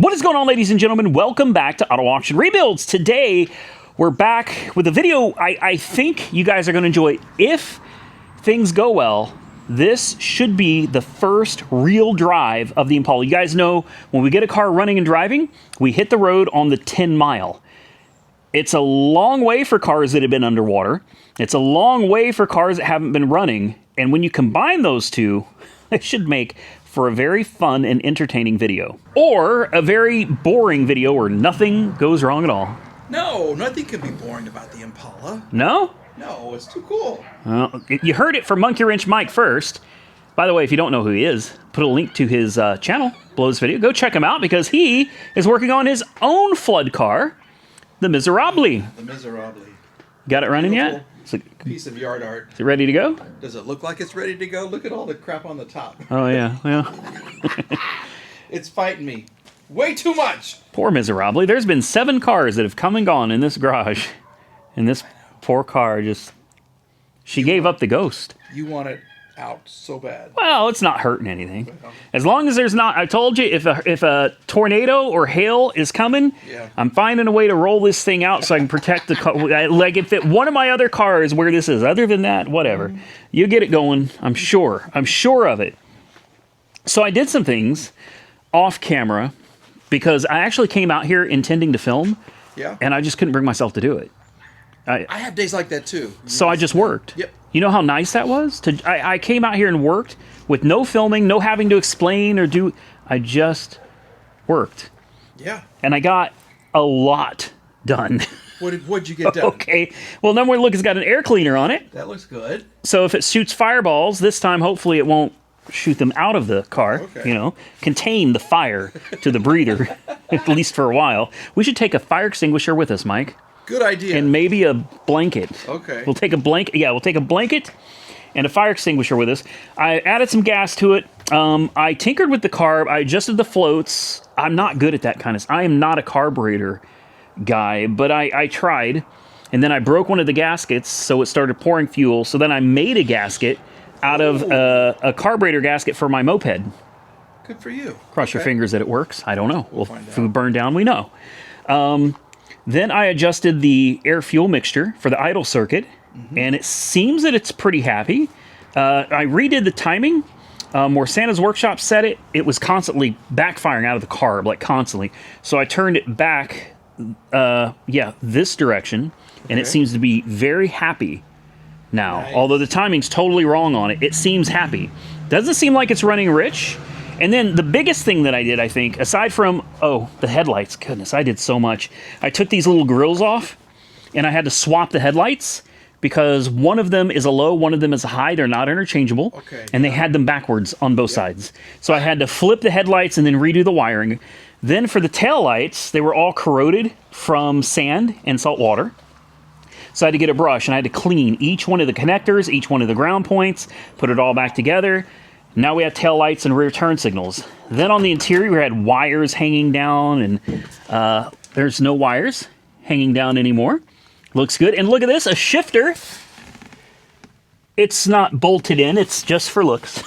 What is going on, ladies and gentlemen? Welcome back to Auto Auction Rebuilds. Today, we're back with a video I think you guys are going to enjoy. If things go well, this should be the first real drive of the Impala. You guys know when we get a car running and driving, we hit the road on the 10 mile. It's a long way for cars that have been underwater. It's a long way for cars that haven't been running. And when you combine those two, it should make for a very fun and entertaining video. Or a very boring video where nothing goes wrong at all. No, nothing can be boring about the Impala. No? No, it's too cool. You heard it from Monkey Wrench Mike first. By the way, if you don't know who he is, put a link to his channel below this video. Go check him out because he is working on his own flood car, the Miserable. The Miserable. Got it running yet? It's a piece of yard art. Is it ready to go? Does it look like it's ready to go? Look at all the crap on the top. Oh, yeah. Well, It's fighting me. Way too much. poor Miserable. There's been 7 cars that have come and gone in this garage. And this poor car just... She gave up the ghost. You want it out so bad. Well, it's not hurting anything. As long as there's not... I told you, if a tornado or hail is coming, Yeah. I'm finding a way to roll this thing out so I can protect the car. Like, if one of my other cars where this is. Other than that, whatever. You get it going. I'm sure. I'm sure of it. So I did some things off camera because I actually came out here intending to film. Yeah. And I just couldn't bring myself to do it. I have days like that too. So I just worked. Yep. You know how nice that was? I came out here and worked with no filming, no having to explain or do... I just worked. Yeah. And I got a lot done. What'd you get done? Okay. Well, number one, look, it's got an air cleaner on it. That looks good. So if it shoots fireballs, this time hopefully it won't shoot them out of the car. Okay. You know, contain the fire to the breather, at least for a while. We should take a fire extinguisher with us, Mike. Good idea. And maybe a blanket. Okay. We'll take a blanket. Yeah, we'll take a blanket and a fire extinguisher with us. I added some gas to it. I tinkered with the carb. I adjusted the floats. I'm not good at that kind of stuff. I am not a carburetor guy, but I tried. And then I broke one of the gaskets, so it started pouring fuel. So then I made a gasket out of a carburetor gasket for my moped. Good for you. Cross your fingers that it works. I don't know. We'll find if we out. burn down, we know. Then I adjusted the air-fuel mixture for the idle circuit, and it seems that it's pretty happy. I redid the timing. Where Santa's Workshop set it, it was constantly backfiring out of the carb, like constantly. So I turned it back, this direction, and it seems to be very happy now. Nice. Although the timing's totally wrong on it, it seems happy. Doesn't seem like it's running rich. And then the biggest thing that I did, I think, aside from, the headlights, goodness, I did so much. I took these little grills off, and I had to swap the headlights because one of them is a low, one of them is a high. They're not interchangeable. Okay. And they had them backwards on both sides. So I had to flip the headlights and then redo the wiring. Then for the taillights, they were all corroded from sand and salt water. So I had to get a brush, and I had to clean each one of the connectors, each one of the ground points, put it all back together. Now we have tail lights and rear turn signals. Then on the interior, we had wires hanging down, and there's no wires hanging down anymore. Looks good. And look at this, a shifter. It's not bolted in. It's just for looks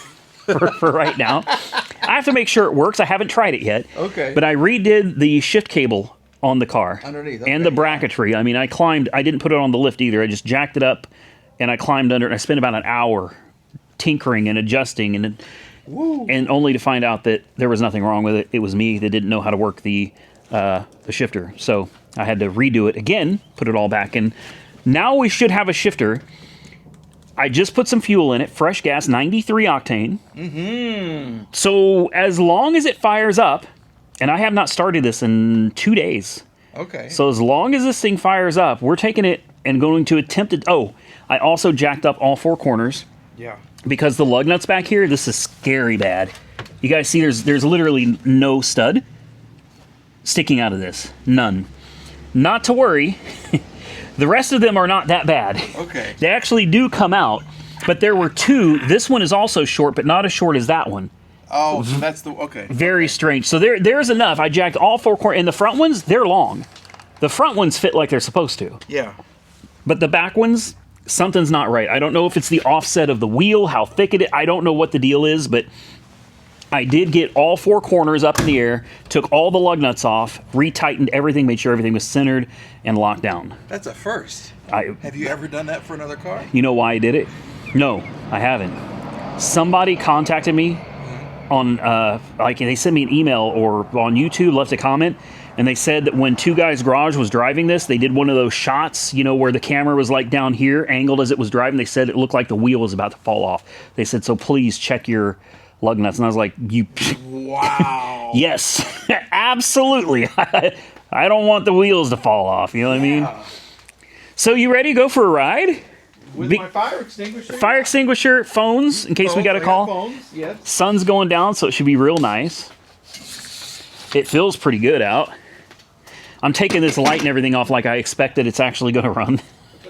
for right now. I have to make sure it works. I haven't tried it yet. Okay. But I redid the shift cable on the car. Underneath, And the okay. bracketry. I mean, I didn't put it on the lift either. I just jacked it up, and I climbed under it. I spent about an hour tinkering and adjusting, and only to find out that there was nothing wrong with it. It was me that didn't know how to work the shifter. So I had to redo it again, put it all back in. Now we should have a shifter. I just put some fuel in it, fresh gas, 93 octane. So as long as it fires up, and I have not started this in 2 days. Okay. So as long as this thing fires up, we're taking it and going to attempt it. Oh, I also jacked up all 4 corners. Yeah. Because the lug nuts back here, this is scary bad. You guys see there's literally no stud sticking out of this. None. Not to worry. The rest of them are not that bad. Okay. They actually do come out, but there were 2. This one is also short, but not as short as that one. Oh, so that's the... Okay. Very strange. So there's enough. I jacked all 4 corners. And the front ones, they're long. The front ones fit like they're supposed to. Yeah. But the back ones, something's not right. I don't know if it's the offset of the wheel, how thick it is. I don't know what the deal is, but I did get all 4 corners up in the air, took all the lug nuts off, retightened everything, made sure everything was centered and locked down. That's a first. I, Have you ever done that for another car? You know why I did it? No, I haven't. Somebody contacted me on, like they sent me an email or on YouTube, left a comment, and they said that when Two Guys Garage was driving this, they did one of those shots, you know, where the camera was like down here, angled as it was driving. They said it looked like the wheel was about to fall off. They said, so please check your lug nuts. And I was like, you... Wow. Yes, absolutely. I don't want the wheels to fall off, you know what I mean? So you ready to go for a ride? With my fire extinguisher? Fire extinguisher, phones, in case we got a call. Phones, yes. Sun's going down, so it should be real nice. It feels pretty good out. I'm taking this light and everything off like I expected it's actually going to run.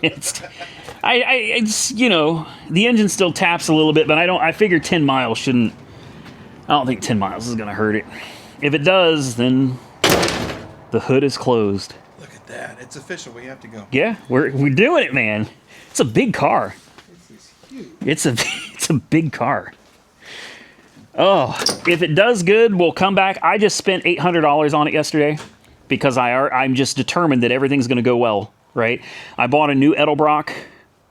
It's, you know, the engine still taps a little bit, but I figure 10 miles shouldn't, I don't think 10 miles is going to hurt it. If it does, then the hood is closed. Look at that. It's official. We have to go. Yeah, we're doing it, man. It's a big car. This is huge. It's a big car. Oh, if it does good, we'll come back. I just spent $800 on it yesterday because I'm just determined that everything's going to go well, right? I bought a new Edelbrock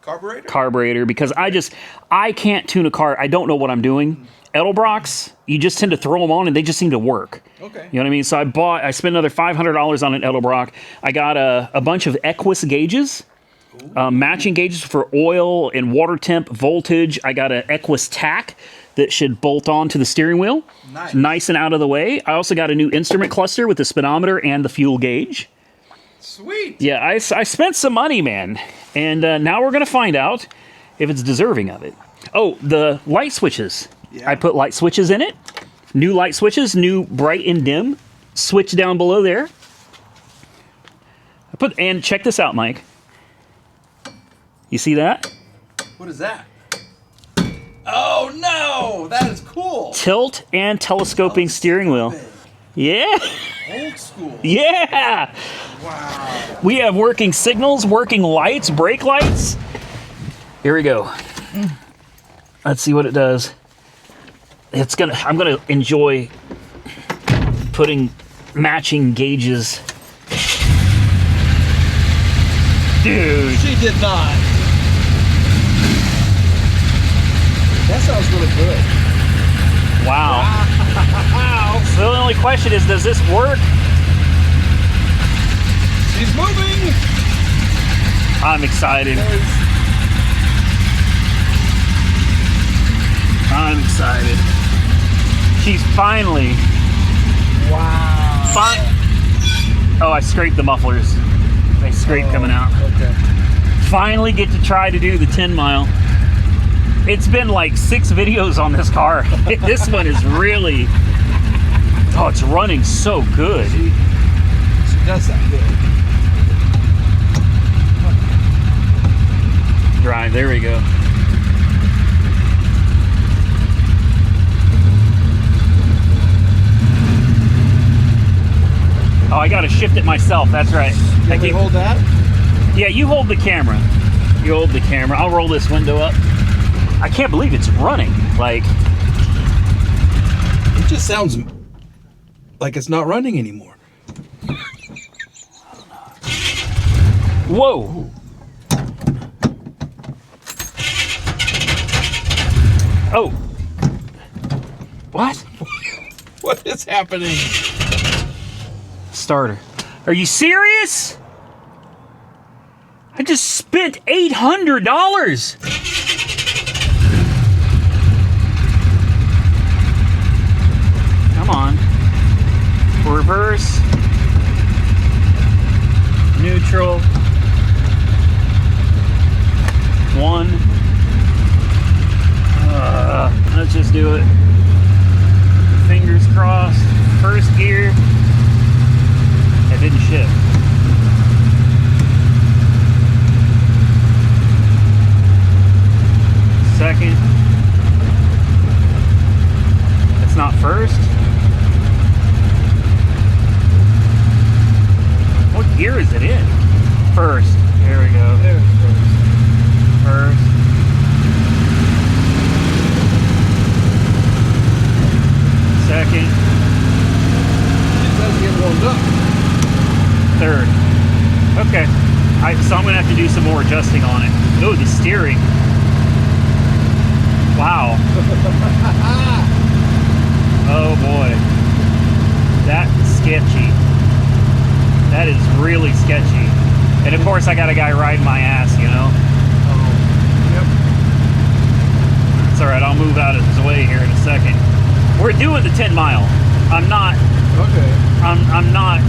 carburetor because I can't tune a car. I don't know what I'm doing. Edelbrocks, you just tend to throw them on and they just seem to work. Okay. You know what I mean? So I spent another $500 on an Edelbrock. I got a bunch of Equus gauges. Matching gauges for oil and water temp, voltage. I got an Equus tack that should bolt on to the steering wheel. Nice and out of the way. I also got a new instrument cluster with the speedometer and the fuel gauge. Sweet. Yeah, I spent some money, man. And now we're going to find out if it's deserving of it. Oh, the light switches. Yeah. I put light switches in it. New light switches, new bright and dim. Switch down below there. And check this out, Mike. You see that? What is that? Oh no, that is cool. Tilt and telescoping steering wheel. Yeah. Old school. Yeah. Wow. We have working signals, working lights, brake lights. Here we go. Let's see what it does. I'm gonna enjoy putting matching gauges. Dude. She did not. That sounds really good. Wow. Wow. So the only question is, does this work? She's moving. I'm excited. I'm excited. She's finally. Wow. Oh, I scraped the mufflers. They scrape coming out. Okay. Finally get to try to do the 10 mile. It's been like 6 videos on this car. This one is really, oh, it's running so good. She does that good. Drive, there we go. Oh, I gotta shift it myself, that's right. Can we hold that? Yeah, you hold the camera. You hold the camera. I'll roll this window up. I can't believe it's running. Like, it just sounds like it's not running anymore. Whoa. Oh. What? What is happening? Starter. Are you serious? I just spent $800. Come on. Reverse. Neutral. 1. Let's just do it. Fingers crossed. First gear. It didn't shift. Second. It's not first. What gear is it in? First. There we go. There's First. warmed up. Third. Okay. So I'm going to have to do some more adjusting on it. Oh, the steering. Wow. Oh, boy. That's sketchy. That is really sketchy. And, of course, I got a guy riding my ass, you know? Oh, yep. It's all right. I'll move out of his way here in a second. We're doing the 10 mile. I'm not... Okay. I'm not...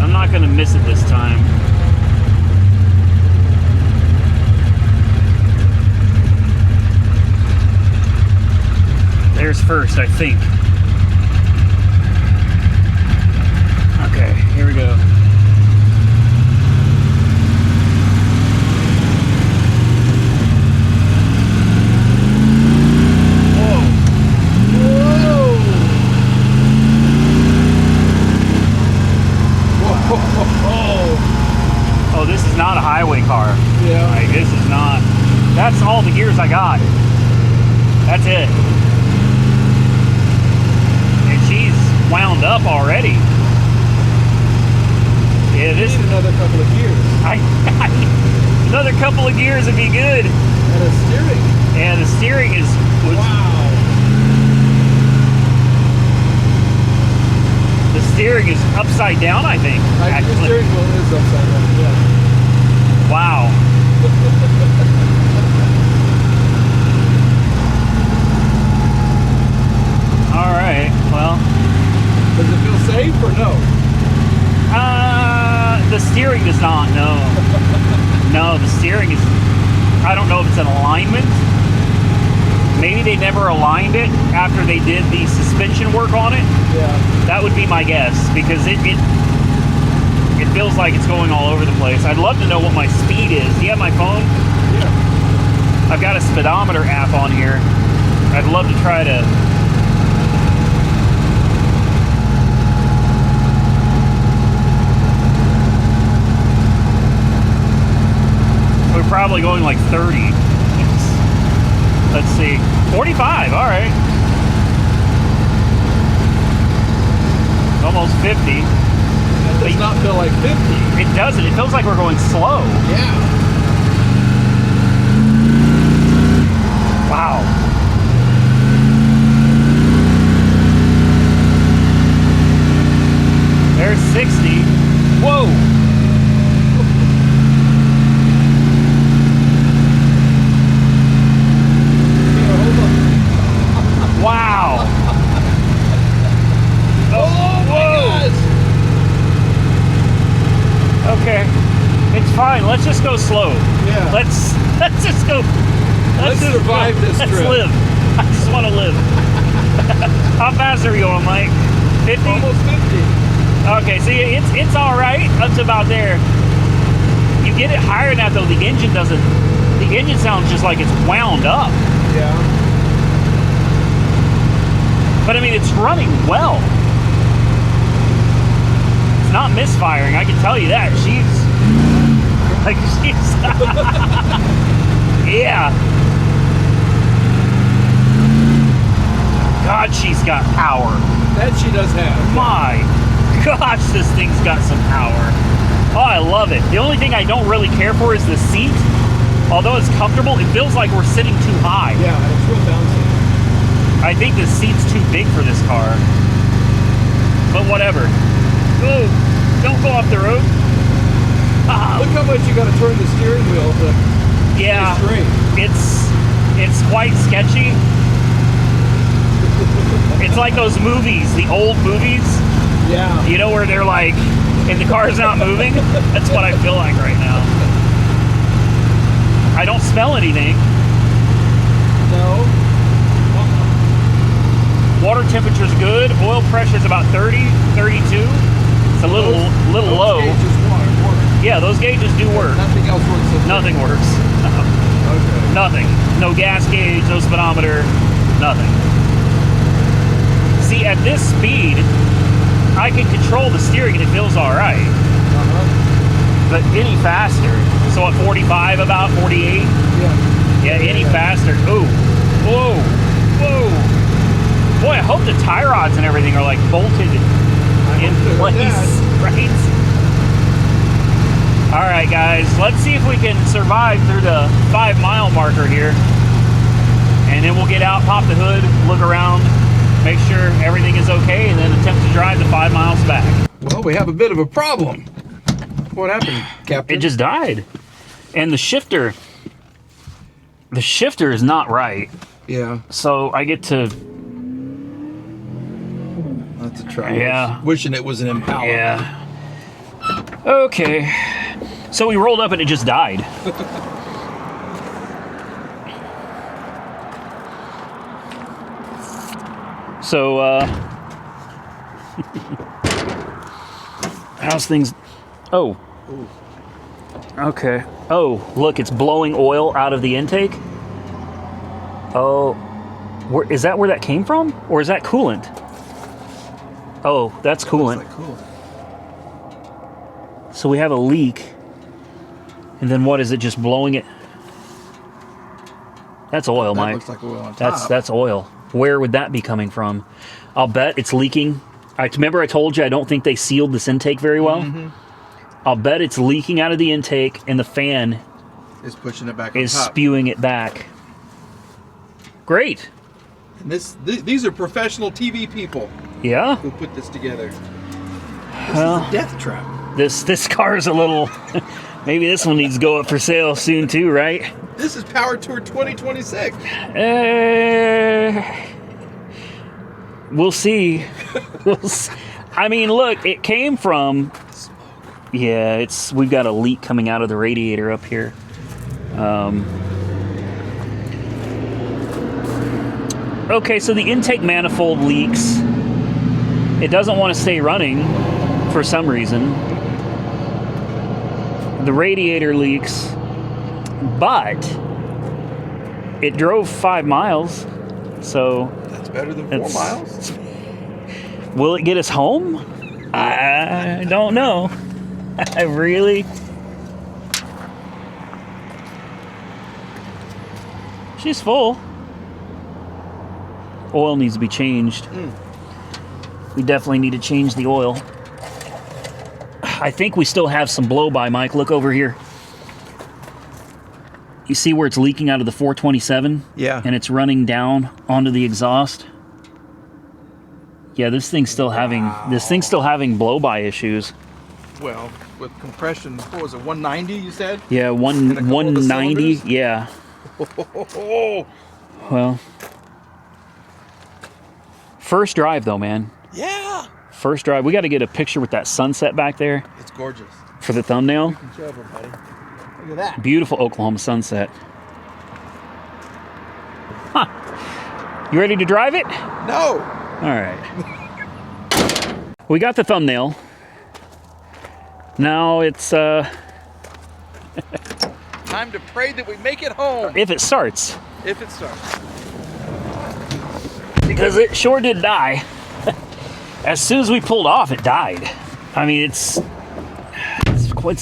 I'm not going to miss it this time. There's first, I think. Okay, here we go. Whoa. Oh, this is not a highway car. Yeah. Like, this is not. That's all the gears I got. That's it. And she's wound up already. Yeah, this Need another couple of gears. Another couple of gears would be good. And a steering. And the steering is. Wow. The steering is upside down, I think. The Actually. steering wheel is upside down, yeah. Wow. All right. Well. Does it feel safe or no? The steering does not. No. No, the steering is. I don't know if it's an alignment. Maybe they never aligned it after they did the suspension work on it. Yeah. That would be my guess, because it feels like it's going all over the place. I'd love to know what my speed is. Do you have my phone? Yeah. I've got a speedometer app on here. I'd love to try to. We're probably going like 30. Let's see. 45, all right. Almost 50. That does not feel like 50. It doesn't. It feels like we're going slow. Yeah. Wow. There's 60. Whoa. Wow. Oh my gosh. Okay. It's fine. Let's just go slow. Yeah. Let's just go. Let's just survive go. this Let's trip. live. I just want to live. How fast are we going, Mike? 50? Almost 50. Okay, see, it's all right up to about there. You get it higher than that, though, the engine doesn't. The engine sounds just like it's wound up. Yeah. But I mean, it's running well. It's not misfiring, I can tell you that. She's yeah. God, she's got power. That she does have. My gosh, this thing's got some power. Oh, I love it. The only thing I don't really care for is the seat. Although it's comfortable, it feels like we're sitting too high. Yeah, it's real bouncy. I think the seat's too big for this car. But whatever. Oh, don't go off the road. Look how much you got to turn the steering wheel to Yeah, stay straight. it's quite sketchy. It's like those movies, the old movies, Yeah. you know, where they're like, and the car's not moving. That's what I feel like right now. I don't smell anything. No. Water temperature's good. Oil pressure's about 30, 32. It's a little Those low. gauges work. Yeah, those gauges do work. Nothing else works. Nothing works. Okay. Nothing. No gas gauge, no speedometer, nothing. See, at this speed, I can control the steering and it feels all right. But any faster, so at 45 about, 48? Yeah. Yeah, any faster. Ooh, Whoa. Whoa. Boy, I hope the tie rods and everything are like bolted in place, right? All right, guys, let's see if we can survive through the 5 mile marker here. And then we'll get out, pop the hood, look around, make sure everything is okay, and then attempt to drive the 5 miles back. Well, we have a bit of a problem. What happened, Captain? It just died. And the shifter is not right. Yeah. So I get to... That's a try. Yeah. Wishing it was an Impala. Yeah. Okay. So we rolled up and it just died. So, how's things? Oh. Ooh. Okay. Oh, look, it's blowing oil out of the intake. Oh, is that where that came from? Or is that coolant? Oh, that's coolant. Looks like coolant. So we have a leak. And then what is it, just blowing it? That's oil, That Mike. looks like oil on top. That's oil. Where would that be coming from? I'll bet it's leaking. Remember I told you I don't think they sealed this intake very well? Mm-hmm. I'll bet it's leaking out of the intake and the fan Is pushing it back on is top. spewing it back. Great. And these are professional TV people Yeah. who put this together. This Well, is a death trap. this car is a little... Maybe this one needs to go up for sale soon too, right? This is Power Tour 2026. We'll see. I mean, look, it came from... Yeah, we've got a leak coming out of the radiator up here. Okay, so the intake manifold leaks. It doesn't want to stay running for some reason. The radiator leaks, but it drove 5 miles, so... That's better than 4 miles. Will it get us home? I don't know. I really... She's full. Oil needs to be changed. We definitely need to change the oil. I think we still have some blow-by, Mike. Look over here. You see where it's leaking out of the 427? Yeah. And it's running down onto the exhaust? Yeah, this thing's still having blow-by issues. Well, with compression, what was it, 190 you said? Yeah, And a couple of the 190. cylinders? Yeah. Well, first drive though, man. Yeah. First drive. We got to get a picture with that sunset back there It's gorgeous. for the thumbnail. You can show everybody. Look at that. Beautiful Oklahoma sunset. Huh. You ready to drive it? No. All right. We got the thumbnail. Now it's Time to pray that we make it home. if it starts, If it starts. because it sure did die. As soon as we pulled off, it died. I mean, it's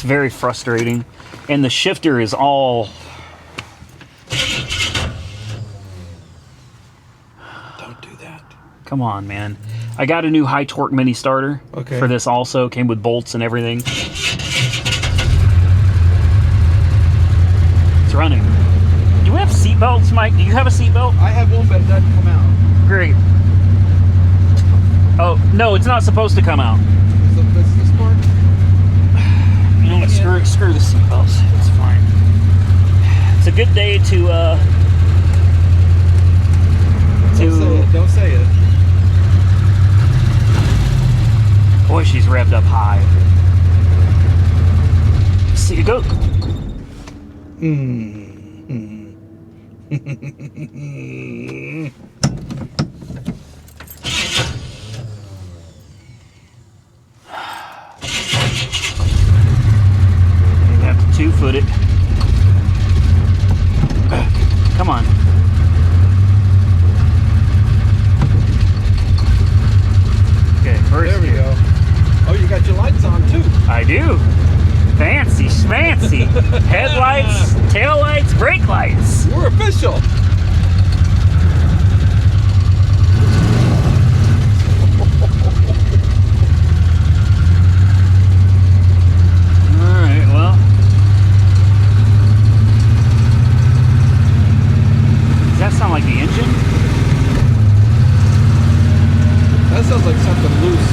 very frustrating, and the shifter is all... Don't do that. Come on, man. I got a new high torque mini starter for this also. Came with bolts and everything. It's running. Do we have seat belts, Mike? Do you have a seat belt? I have one, but it doesn't come out. Great. Oh, no, it's not supposed to come out. So this part? You know what? Screw the seat belts. It's fine. It's a good day to Don't say it. Boy, she's revved up high. See you go. You have to 2-foot it. Come on. Okay, first There we gear. go. Oh, you got your lights on too. I do. Fancy schmancy. Headlights, taillights, brake lights. We're official. the engine? That sounds like something loose.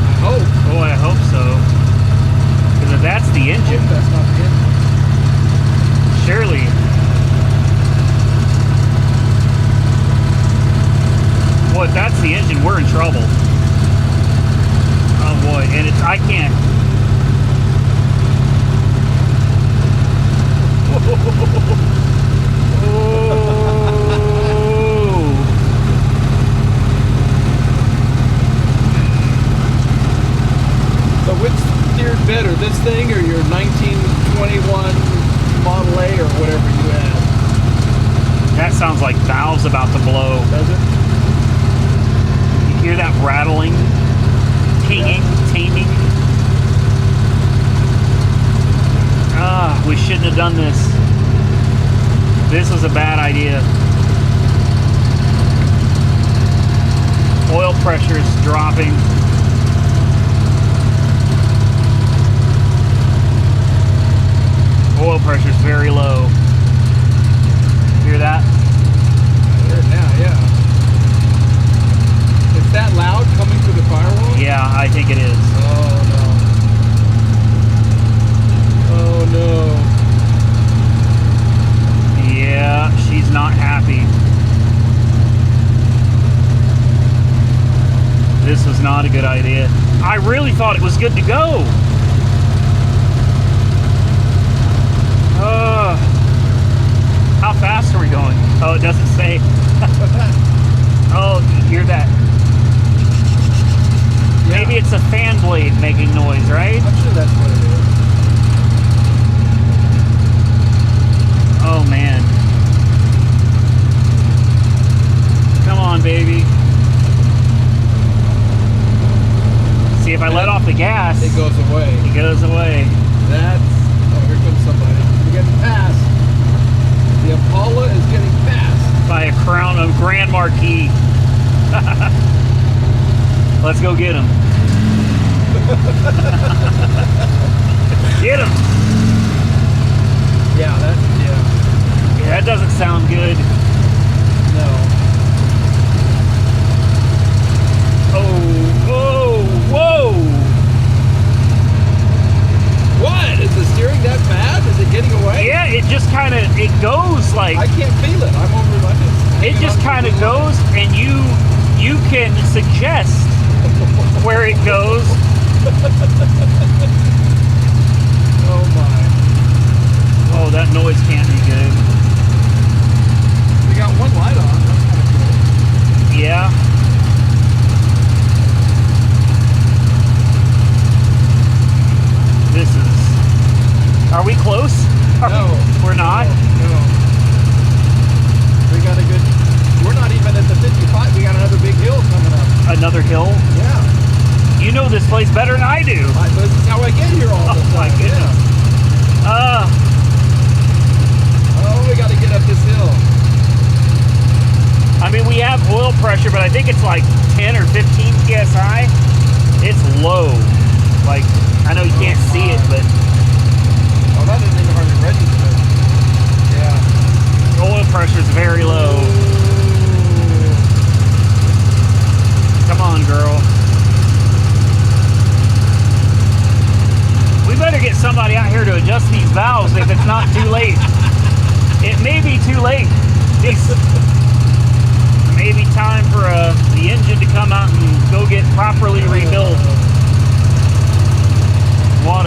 I hope. Oh, I hope so. Because if that's the I engine, hope that's not the engine. surely. Well, if that's the engine, we're in trouble. Oh boy, and it's, I can't. Oh. So which steered better, this thing or your 1921 Model A or whatever you had? That sounds like valves about to blow. Does it? You hear that rattling, tinging, teaming. Ah, we shouldn't have done this. This was a bad idea. Oil pressure is dropping. Oil pressure is very low. Hear that? I hear it now, yeah. Is that loud coming through the firewall? Yeah, I think it is. Oh no. Oh no. Yeah, she's not happy. This was not a good idea. I really thought it was good to go. How fast are we going? Oh, it doesn't say. Oh, you hear that? Yeah. Maybe it's a fan blade making noise, right? I'm sure that's what it is. Oh man. Come on, baby. See, if I let off the gas, It goes away. it goes away. That's... Oh, here comes somebody. We're getting passed. The Impala is getting passed. By a Crown of Grand Marquis. Let's go get him. Get him. Yeah, that... Yeah. Yeah, that doesn't sound good. No. Oh, whoa. What? Is the steering that bad? Is it getting away? Yeah, it just kind of, it goes like, I can't feel it. I'm over like this. it just kind of goes, and you can suggest where it goes. Oh my. Oh, that noise can't be good. We got one light on. That's kind of cool. Yeah. This is, are we close? No. We're not? No. We got a good, we're not even at the 55. We got another big hill coming up. Another hill? Yeah. You know this place better than I do. This is how I get here all the Oh time. my goodness. Yeah. Oh, we got to get up this hill. I mean, we have oil pressure, but I think it's like 10 or 15 PSI. It's low. Like, I know you can't see it, but Oh, that didn't even hardly register. Yeah. oil pressure is very low. Come on, girl. We better get somebody out here to adjust these valves if it's not too late. It may be too late. It's maybe time for the engine to come out and go get properly rebuilt. What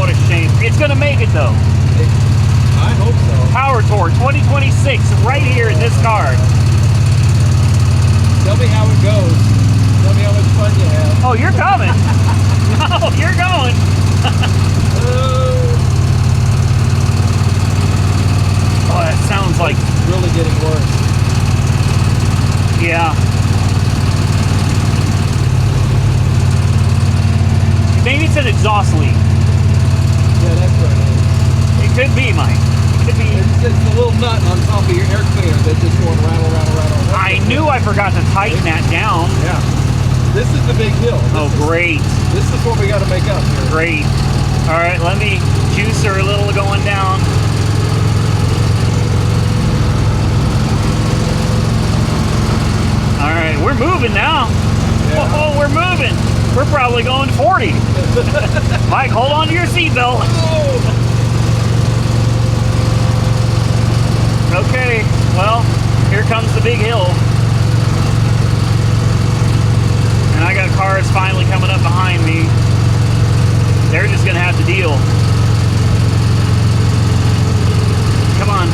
a shame. It's gonna make it though. I hope so. Power Tour 2026 right here in this car. Tell me how it goes. Tell me how much fun you have. Oh, you're coming. Oh, you're going. Oh, that sounds like, It's really getting worse. yeah. Maybe it's an exhaust leak. Yeah, that's what it is. It could be, Mike. It could be. It's a little nut on top of your air cleaner that's just going rattle, rattle, rattle. I knew I forgot to tighten that down. Yeah. This is the big hill. Oh, great. This is what we got to make up here. Great. All right, let me juice her a little going down. moving now. Yeah. Oh, we're moving. We're probably going 40. Mike, hold on to your seatbelt. Okay, well, here comes the big hill. And I got cars finally coming up behind me. They're just gonna have to deal. Come on.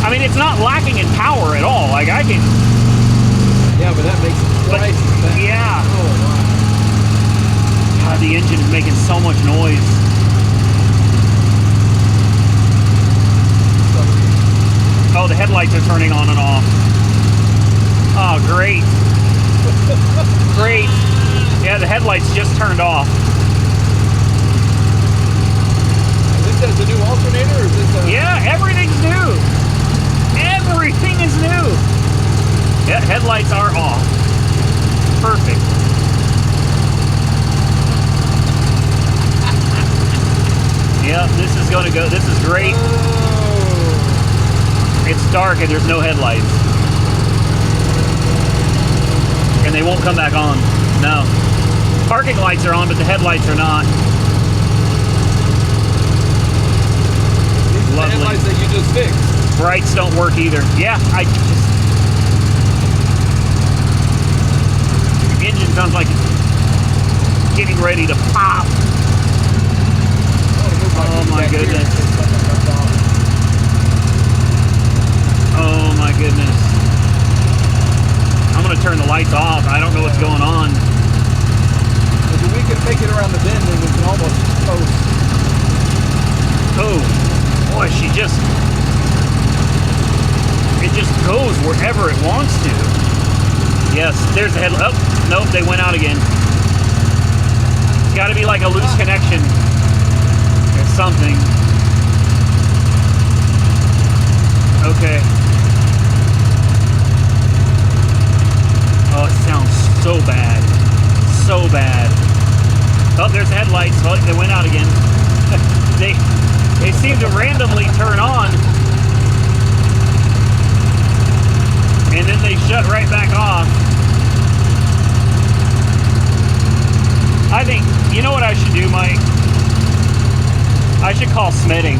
I mean, it's not lacking in power at all. Like, I can... Yeah, but that makes it twice as fast. Yeah. Oh, wow. God, the engine is making so much noise. Oh, the headlights are turning on and off. Oh, great. Great. Yeah, the headlights just turned off. Is this a new alternator, or is this a... Yeah, everything's new. Everything is new. Yeah, headlights are off. Perfect. Yeah, this is gonna go. This is great. It's dark and there's no headlights. And they won't come back on. No. Parking lights are on, but the headlights are not. These are the Lovely. headlights that you just fixed. Brights don't work either. Yeah, I just... The engine sounds like it's getting ready to pop. Oh my goodness. Oh my goodness. I'm gonna turn the lights off. I don't know what's going on. If we can make it around the bend, then we can almost coast. Oh, boy, it just goes wherever it wants to. Yes, there's the headlight. Oh, nope, they went out again. It's gotta be like a loose connection or something. Okay. Oh, it sounds so bad. So bad. Oh, there's the headlights. Oh, they went out again. They seem to randomly turn on. And then they shut right back off. I think, you know what I should do, Mike? I should call Smitting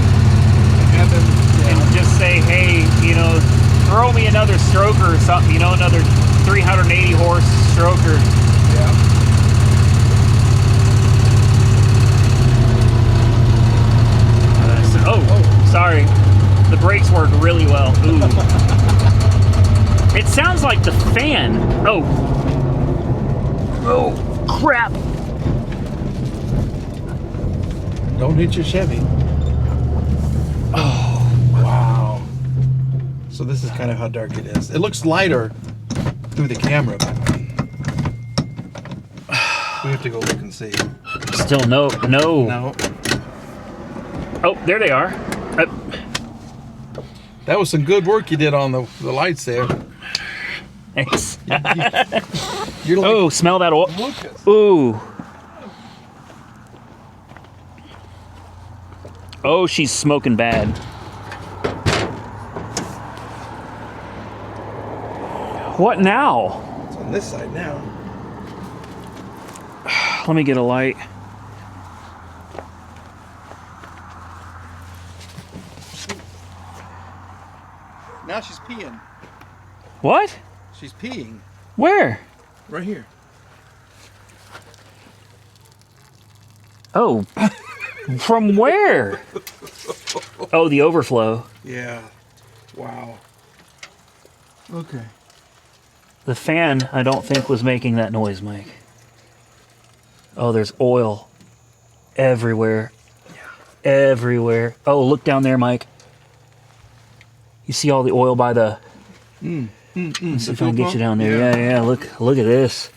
and just say, hey, you know, throw me another stroker or something, you know, another 380 horse stroker. Yeah. Oh, sorry. The brakes work really well. Ooh. It sounds like the fan. Oh. Oh, crap. Don't hit your Chevy. Oh, wow. So this is kind of how dark it is. It looks lighter through the camera, but we have to go look and see. Still no. No. Oh, there they are. That was some good work you did on the lights there. Thanks. You're like, Oh, smell that oil. Lucas. Ooh. Oh, she's smoking bad. What now? It's on this side now. Let me get a light. Now she's peeing. What? She's peeing. Where? Right here. Oh. From where? Oh, the overflow. Yeah. Wow. Okay. The fan, I don't think, was making that noise, Mike. Oh, there's oil everywhere. Yeah. Everywhere. Oh, look down there, Mike. You see all the oil by the... Let's see if I can get you down there. Yeah. Look at this.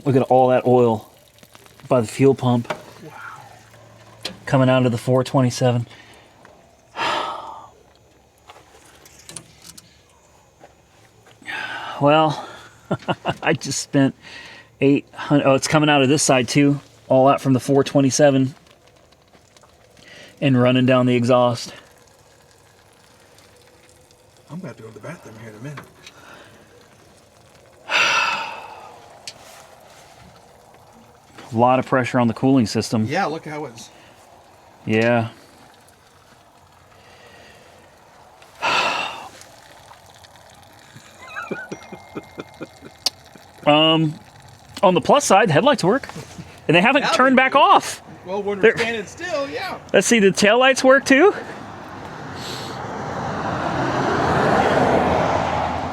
Look at all that oil by the fuel pump. Wow. Coming out of the 427. Well, I just spent 800. Oh, it's coming out of this side too. All out from the 427 and running down the exhaust. I'm about to go to the bathroom here in a minute. A lot of pressure on the cooling system. Yeah, look how it's... Yeah. On the plus side, the headlights work. And they haven't Now turned they back do. off. Well, when They're- we're standing still, yeah. Let's see, the taillights work too?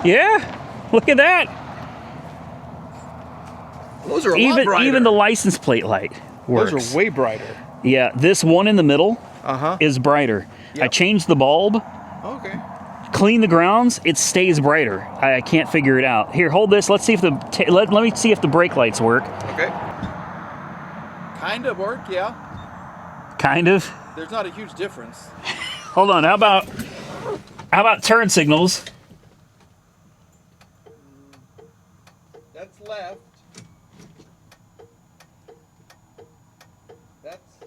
Yeah. Look at that. Those are a lot brighter. Even the license plate light works. Those are way brighter. Yeah, this one in the middle Uh-huh. is brighter. I Yep. changed the bulb, Okay. clean the grounds, it stays brighter. I can't figure it out. Here, hold this. Let's see if the let me see if the brake lights work. Okay. Kind of work, yeah. Kind of. There's not a huge difference. Hold on. How about turn signals? That's left. That's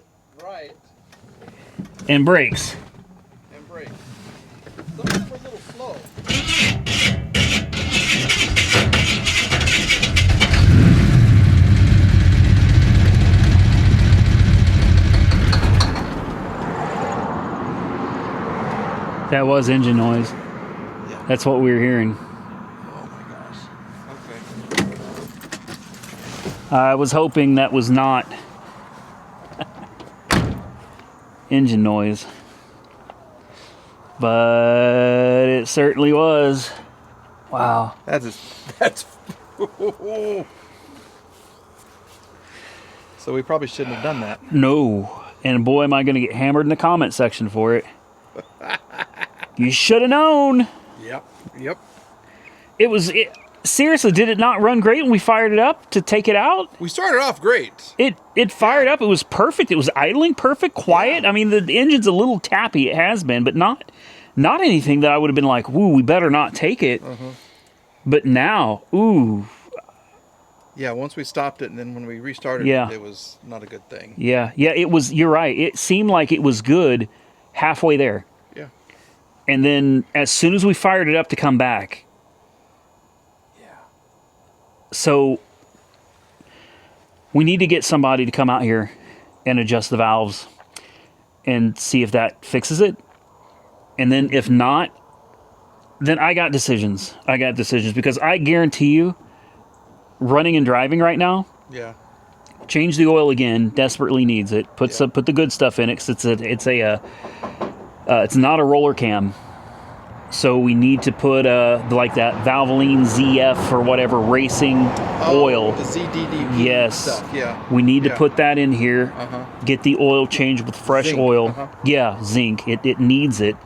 right. And brakes. And brake. Some of them are a little slow. That was engine noise. Yeah. That's what we were hearing. Oh my gosh. Okay. I was hoping that was not engine noise. But it certainly was. Wow. That's So we probably shouldn't have done that. No. And boy, am I going to get hammered in the comment section for it. You should have known. Yep. Seriously, did it not run great when we fired it up to take it out? We started off great. It fired up. It was perfect. It was idling perfect, quiet. Yeah. I mean, the engine's a little tappy. It has been, but not anything that I would have been like, "Woo, we better not take it." But now, ooh, Yeah, once we stopped it and then when we restarted Yeah. it was not a good thing. yeah, it was. You're right. It seemed like it was good halfway there, Yeah. and then as soon as we fired it up to come back, Yeah. so we need to get somebody to come out here and adjust the valves and see if that fixes it. And then if not, then I got decisions. Because I guarantee you, running and driving right now, Yeah. change the oil again, desperately needs it. Put the good stuff in it, 'cause it's not a roller cam. So we need to put like that Valvoline ZF or whatever racing oil. The ZDDP Yes. stuff, yeah. We need to Yeah. put that in here. Get the oil changed with fresh Zinc, oil. Yeah, zinc. It needs it.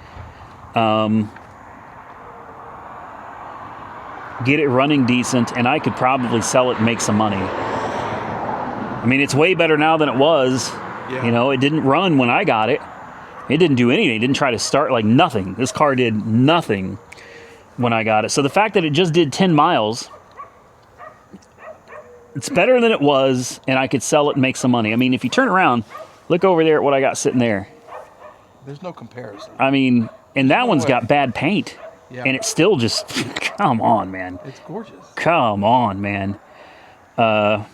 Get it running decent, and I could probably sell it and make some money. I mean, it's way better now than it was. Yeah. You know, it didn't run when I got it. It didn't do anything. It didn't try to start, like nothing. This car did nothing when I got it. So the fact that it just did 10 miles, it's better than it was, and I could sell it and make some money. I mean, if you turn around, look over there at what I got sitting there. There's no comparison. I mean, and that one's way. got bad paint. Yeah. And it's still just, come on, man. It's gorgeous. Come on, man. And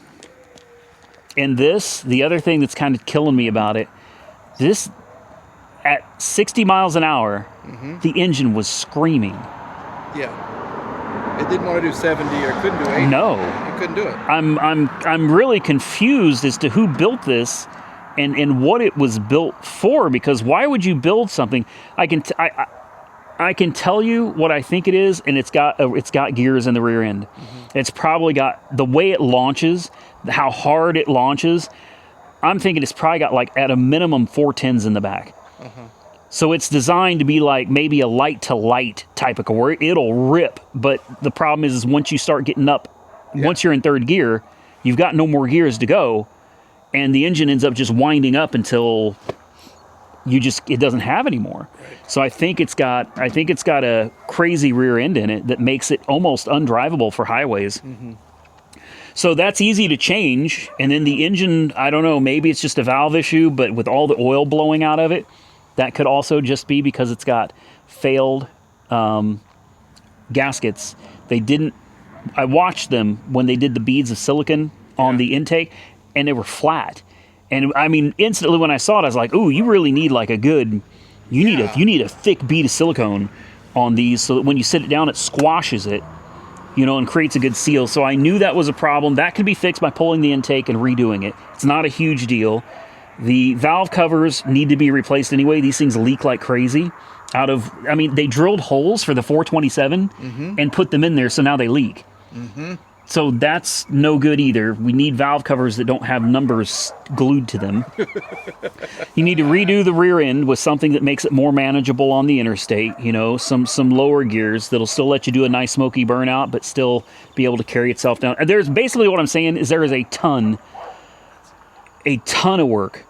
this, the other thing that's kind of killing me about it, this, at 60 miles an hour, the engine was screaming. Yeah. It didn't want to do 70 or couldn't do 80. No. It couldn't do it. I'm really confused as to who built this and what it was built for, because why would you build something? I can tell you what I think it is, and it's got gears in the rear end. It's probably got the way it launches, how hard it launches. I'm thinking it's probably got like at a minimum 410s in the back. So it's designed to be like maybe a light to light type of car where it'll rip. But the problem is once you start getting up, once you're in third gear, you've got no more gears to go, and the engine ends up just winding up until it doesn't have anymore. So I think it's got a crazy rear end in it that makes it almost undrivable for highways. So that's easy to change. And then the engine, I don't know, maybe it's just a valve issue, but with all the oil blowing out of it, that could also just be because it's got failed gaskets. I watched them when they did the beads of silicon on the intake. and they were flat. And I mean, instantly when I saw it, I was like, "Ooh, you really need like a good, you need a thick bead of silicone on these, so that when you sit it down, it squashes it, and creates a good seal." So I knew that was a problem. That could be fixed by pulling the intake and redoing it. It's not a huge deal. The valve covers need to be replaced anyway. These things leak like crazy. They drilled holes for the 427 and put them in there, so now they leak. So that's no good either. We need valve covers that don't have numbers glued to them. You need to redo the rear end with something that makes it more manageable on the interstate. Some lower gears that'll still let you do a nice smoky burnout, but still be able to carry itself down. There's basically what I'm saying is there is a ton of work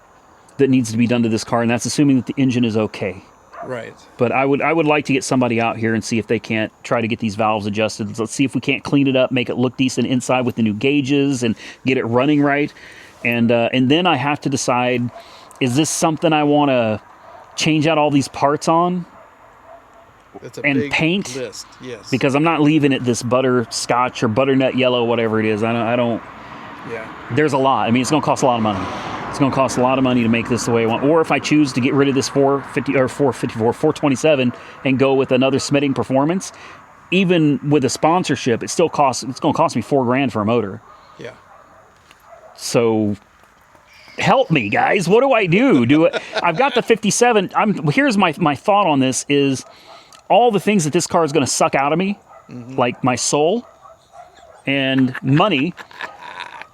that needs to be done to this car, and that's assuming that the engine is okay. Right. But I would like to get somebody out here and see if they can't try to get these valves adjusted. Let's see if we can't clean it up, make it look decent inside with the new gauges, and get it running right. And then I have to decide, is this something I want to change out all these parts on? That's a and big paint list. Yes. Because I'm not leaving it this butterscotch or butternut yellow, whatever it is. I don't. Yeah. There's a lot. I mean, it's going to cost a lot of money. It's going to cost a lot of money to make this the way I want. Or if I choose to get rid of this 427 and go with another Smitting Performance, even with a sponsorship, it's going to cost me $4,000 for a motor. Yeah. So help me, guys. What do I do? I've got the 57. Here's my thought on this is all the things that this car is going to suck out of me, like my soul and money.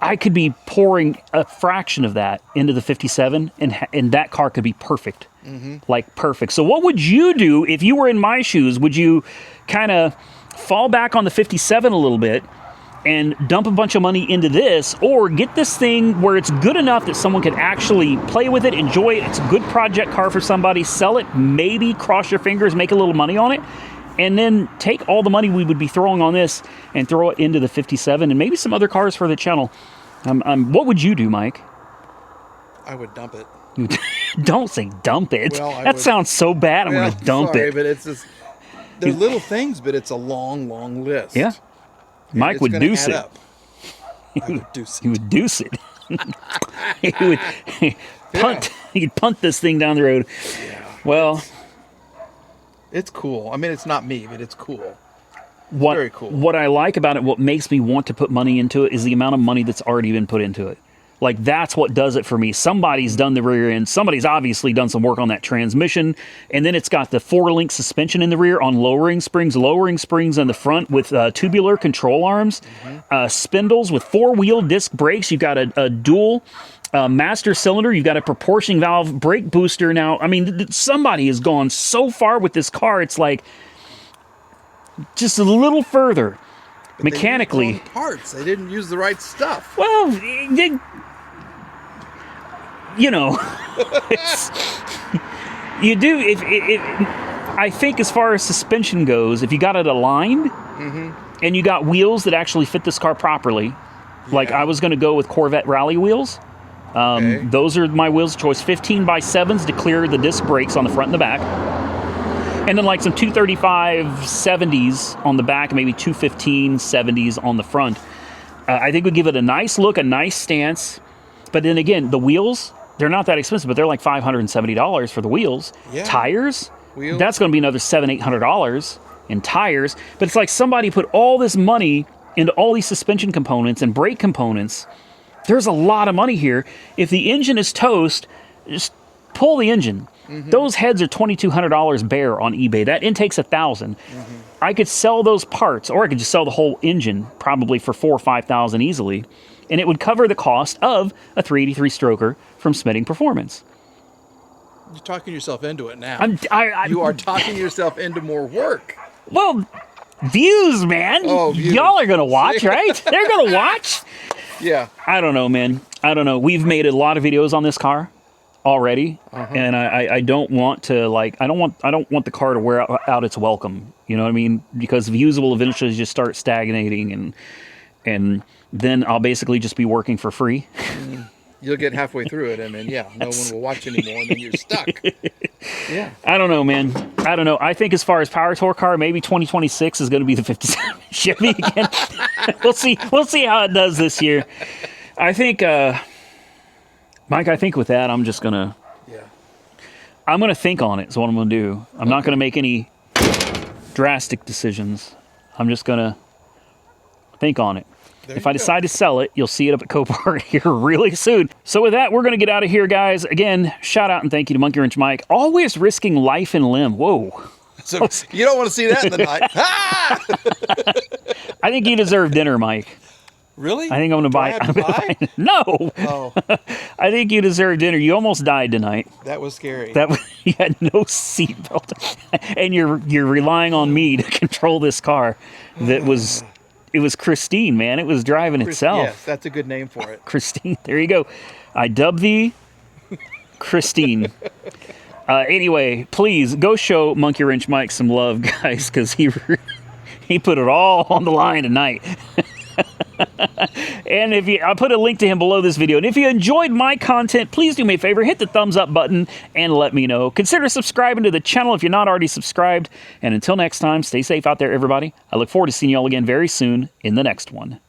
I could be pouring a fraction of that into the 57, and that car could be perfect, like perfect. So what would you do if you were in my shoes? Would you kind of fall back on the 57 a little bit and dump a bunch of money into this, or get this thing where it's good enough that someone could actually play with it, enjoy it? It's a good project car for somebody. Sell it, maybe cross your fingers, make a little money on it, and then take all the money we would be throwing on this and throw it into the 57 and maybe some other cars for the channel. What would you do, Mike? I would dump it. Don't say dump it. Well, that sounds so bad. I'm going to dump it. But it's just, they're little things, but it's a long, long list. Yeah. Mike would deuce it. I would deuce it. He would deuce it. He would punt. He'd punt this thing down the road. Yeah. Well, it's cool. I mean, it's not me, but it's cool. Very cool. What I like about it, what makes me want to put money into it, is the amount of money that's already been put into it. Like, that's what does it for me. Somebody's done the rear end. Somebody's obviously done some work on that transmission. And then it's got the 4-link suspension in the rear on lowering springs in the front with tubular control arms, spindles with 4-wheel disc brakes. You've got a dual master cylinder. You've got a proportioning valve brake booster. Now, I mean, somebody has gone so far with this car. It's like, just a little further, but mechanically. They used wrong parts. They didn't use the right stuff. Well, you do. I think as far as suspension goes, if you got it aligned and you got wheels that actually fit this car properly, like I was going to go with Corvette Rally wheels. Those are my wheels of choice. 15x7s to clear the disc brakes on the front and the back. And then like some 235 70s on the back, maybe 215 70s on the front. I think would give it a nice look, a nice stance. But then again, the wheels, they're not that expensive, but they're like $570 for the wheels. Yeah. Tires, that's going to be another $700-800 in tires. But it's like somebody put all this money into all these suspension components and brake components. There's a lot of money here. If the engine is toast, just pull the engine. Those heads are $2,200 bare on eBay. That intake's $1,000. I could sell those parts, or I could just sell the whole engine probably for $4,000 or $5,000 easily, and it would cover the cost of a 383 stroker from Smitting Performance. You're talking yourself into it now. You are talking yourself into more work. Well, views, man. Oh, views. Y'all are going to watch, right? They're going to watch. Yeah. I don't know, man. I don't know. We've made a lot of videos on this car already, and I don't want to I don't want the car to wear out its welcome. You know what I mean? Because views will eventually just start stagnating, and then I'll basically just be working for free. You'll get halfway through it, and then no one will watch anymore, and then you're stuck. Yeah. I don't know, man. I don't know. I think as far as power torque car, maybe 2026 is going to be the 57 Chevy again. We'll see. We'll see how it does this year. I think. Mike, I think with that, I'm just going to... Yeah. I'm going to think on it is what I'm going to do. I'm not going to make any drastic decisions. I'm just going to think on it. If I decide to sell it, you'll see it up at Copart here really soon. So with that, we're going to get out of here, guys. Again, shout out and thank you to Monkey Wrench Mike. Always risking life and limb. Whoa. So you don't want to see that in the night. I think you deserve dinner, Mike. Really? I think I'm going to buy it. No. Oh, I think you deserve dinner. You almost died tonight. that was scary. You had no seatbelt, and you're relying on me to control this car. It was Christine, man. It was driving itself. Yes, that's a good name for it. Christine. There you go. I dub thee Christine. Anyway, please go show Monkey Wrench Mike some love, guys, because he put it all on the line tonight. And I'll put a link to him below this video. And if you enjoyed my content, please do me a favor, hit the thumbs up button and let me know. Consider subscribing to the channel if you're not already subscribed. And until next time, stay safe out there, everybody. I look forward to seeing you all again very soon in the next one.